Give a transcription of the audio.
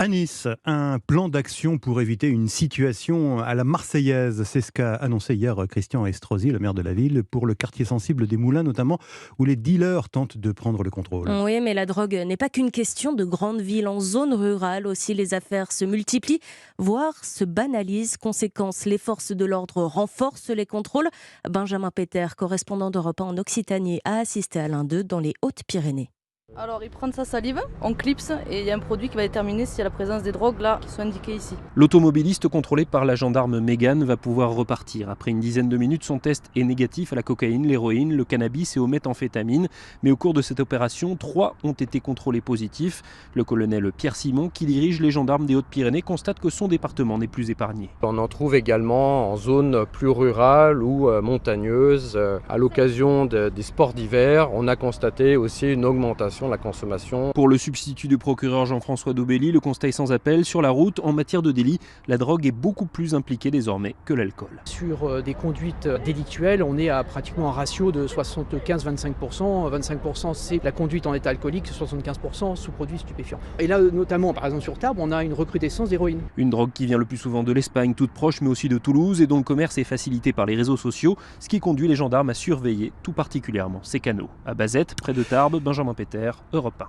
À Nice, un plan d'action pour éviter une situation à la Marseillaise. C'est ce qu'a annoncé hier Christian Estrosi, le maire de la ville, pour le quartier sensible des Moulins notamment, où les dealers tentent de prendre le contrôle. Oui, mais la drogue n'est pas qu'une question de grande ville. En zone rurale aussi, les affaires se multiplient, voire se banalisent. Conséquence, les forces de l'ordre renforcent les contrôles. Benjamin Péter, correspondant d'Europe 1 en Occitanie, a assisté à l'un d'eux dans les Hautes-Pyrénées. Alors il prend sa salive, on clipse et il y a un produit qui va déterminer s'il y a la présence des drogues là qui sont indiquées ici. L'automobiliste contrôlé par la gendarme Mégane va pouvoir repartir. Après une dizaine de minutes, son test est négatif à la cocaïne, l'héroïne, le cannabis et au méthamphétamine. Mais au cours de cette opération, 3 ont été contrôlés positifs. Le colonel Pierre Simon, qui dirige les gendarmes des Hautes-Pyrénées, constate que son département n'est plus épargné. On en trouve également en zone plus rurale ou montagneuse. À l'occasion des sports d'hiver, on a constaté aussi une augmentation de la consommation. Pour le substitut du procureur Jean-François Daubelli, le constat est sans appel. Sur la route, en matière de délit, la drogue est beaucoup plus impliquée désormais que l'alcool. Sur des conduites délictuelles, on est à pratiquement un ratio de 75-25%. 25% c'est la conduite en état alcoolique, 75% sous produits stupéfiants. Et là, notamment, par exemple sur Tarbes, on a une recrudescence d'héroïne. Une drogue qui vient le plus souvent de l'Espagne, toute proche, mais aussi de Toulouse, et dont le commerce est facilité par les réseaux sociaux, ce qui conduit les gendarmes à surveiller tout particulièrement ces canaux. À Bazette, près de Tarbes, Benjamin Péter, Europe 1.